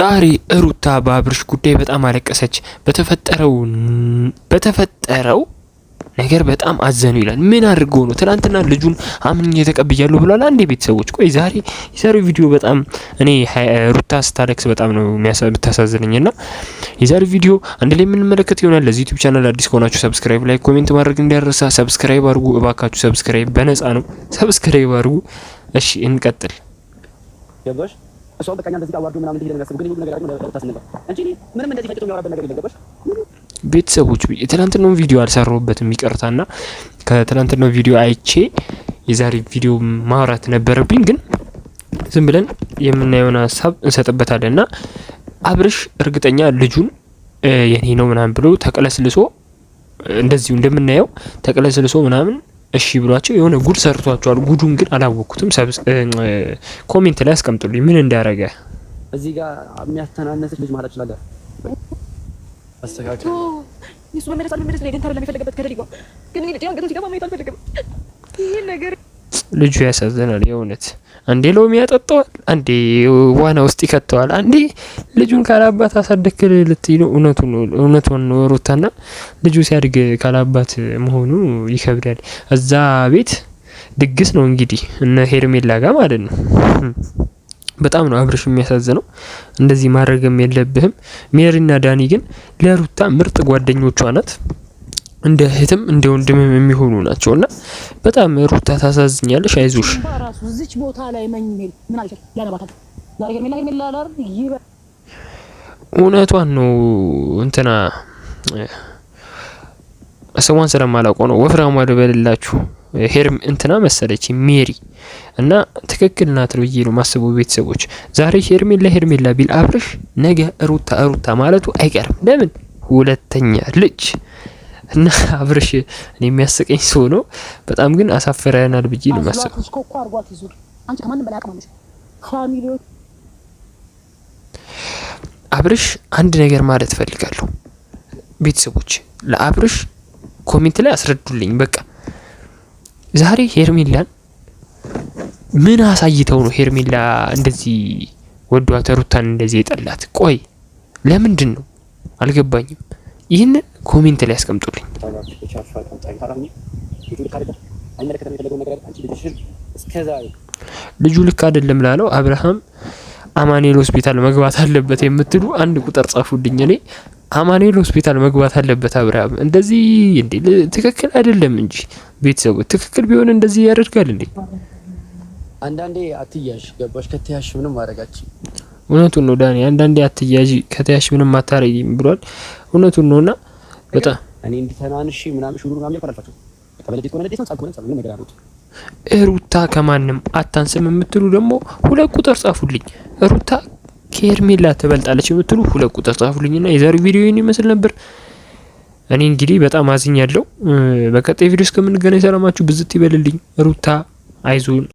ዛሬ ሩታ በአብርሽ ጉዳይ በጣም አለቀሰች። በተፈጠረው ነገር በጣም አዘኑ ይላል። ምን አድርገው ነው? ትናንትና ልጁን አምኜ ተቀብያለሁ ብሏል። አንዴ ቤተሰቦች ቆይ የዛሬው ቪዲዮ በጣም እኔ ሩታ ስታለቅስ በጣም ነው የምታሳዝነኝና የዛሬው ቪዲዮ አንድ ላይ የምንመለከት ይሆናል። ለዚህ ዩቲዩብ ቻናል አዲስ ከሆናችሁ ሰብስክራይብ፣ ላይክ፣ ኮሜንት ማድረግ እንዳይረሳ። ሰብስክራይብ አድርጉ እባካችሁ። ሰብስክራይብ በነፃ ነው። ሰብስክራይብ አድርጉ። እሺ እንቀጥል። ገባሽ? እሷን በቃኛ እንደዚህ ታዋርዱ ምናምን እንደዚህ ለሚያስቡ ግን ነገር አይደለም ለታስነባ እንጂ ምንም እንደዚህ ፈጭቶ የሚያወራበት ነገር የለም። ገባሽ? ቤተሰቦች የትናንትናው ቪዲዮ አልሰራሁበትም ይቅርታና ከትናንትናው ቪዲዮ አይቼ የዛሬ ቪዲዮ ማውራት ነበረብኝ፣ ግን ዝም ብለን የምናየውን ሀሳብ እንሰጥበታለንና አብርሽ እርግጠኛ ልጁን የኔ ነው ምናምን ብሎ ተቀለስልሶ እንደዚሁ እንደምናየው ተቀለስልሶ ምናምን እሺ ብሏቸው የሆነ ጉድ ሰርቷቸዋል። ጉዱን ግን አላወኩትም። ኮሜንት ላይ አስቀምጡልኝ ምን እንዳረገ። እዚህ ጋር የሚያስተናነስ ልጅ ማለት ይችላል። አስተካክል ይሱ መመለስ ላይ ደንታር ለሚፈልግበት ከደሪጓ ግን እኔ ለጤና ገቶች ጋር ማየት አልፈልግም። ይሄ ነገር ልጁ ያሳዝናል የእውነት። አንዴ ሎሚ ያጠጣዋል፣ አንዴ ዋና ውስጥ ይከተዋል፣ አንዴ ልጁን ካላባት አሳደክል ልትይ ነው። እውነቱን ነው ሩታና ልጁ ሲያድግ ካላባት መሆኑ ይከብዳል። እዛ ቤት ድግስ ነው እንግዲህ እነ ሄርሜላ ጋር ማለት ነው። በጣም ነው አብርሽ የሚያሳዝነው። እንደዚህ ማድረግም የለብህም። ሜሪና ዳኒ ግን ለሩታ ምርጥ ጓደኞቿ ናት። እንደ እህትም እንደ ወንድምም የሚሆኑ ናቸውና በጣም ሩታ ታሳዝኛለሽ። አይዞሽ ራሱ እዚች ቦታ ላይ ምን አልከኝ ያለባታል ዛሬ ሄርሜላ አላር እውነቷን ነው። እንትና ስሟን ስለማላውቀው ነው ወፍራም ልበልላችሁ። እንትና መሰለች ሜሪ እና ትክክል ናት ነው ብዬ ነው ማስበው። ቤተሰቦች ዛሬ ሄርሜላ ቢል አብርሽ ነገ ሩታ ማለቱ አይቀርም። ለምን ሁለተኛ ልጅ እና አብርሽ እኔ የሚያስቀኝ ሰው ነው በጣም ግን አሳፈረናል ብዬ ነው ማስበው። አብርሽ አንድ ነገር ማለት ፈልጋለሁ ቤተሰቦች፣ ለአብርሽ ኮሜንት ላይ አስረዱልኝ። በቃ ዛሬ ሄርሜላን ምን አሳይተው ነው ሄርሜላ እንደዚህ ወዷት ሩታን እንደዚህ የጠላት? ቆይ ለምንድን ነው አልገባኝም። ይህን ኮሜንት ላይ አስቀምጡልኝ። ልጁ ልክ አይደለም ላለው አብርሃም አማኑኤል ሆስፒታል መግባት አለበት የምትሉ አንድ ቁጥር ጻፉልኝ። እኔ አማኑኤል ሆስፒታል መግባት አለበት አብርሃም እንደዚህ እንዴ ትክክል አይደለም እንጂ ቤተሰቡ ትክክል ቢሆን እንደዚህ ያደርጋል እንዴ? አንዳንዴ አትያዥ ገባሽ? ከተያሽ ምንም ማረጋች። እውነቱን ነው ዳኒ፣ አንዳንዴ አትያዥ ከተያሽ ምንም አታረጊም ብሏል። እውነቱን ነውና በጣም እኔ እንዲተናንሽ ምናምን ሹሩ ምናምን ይቆራልፋችሁ ተበለዲት ኮነ ደስ ነው ጻፉ ነው ነገር አሉት። ሩታ ከማንም አታንስም የምትሉ ደግሞ ሁለት ቁጥር ጻፉልኝ። ሩታ ከሄርሜላ ትበልጣለች የምትሉ ሁለት ቁጥር ጻፉልኝና የዛሬው ቪዲዮ ይሄን ይመስል ነበር። እኔ እንግዲህ በጣም አዝኛለሁ። በቀጣይ ቪዲዮ እስከምንገናኝ ሰላማችሁ ብዝት ይበልልኝ። ሩታ አይዞን።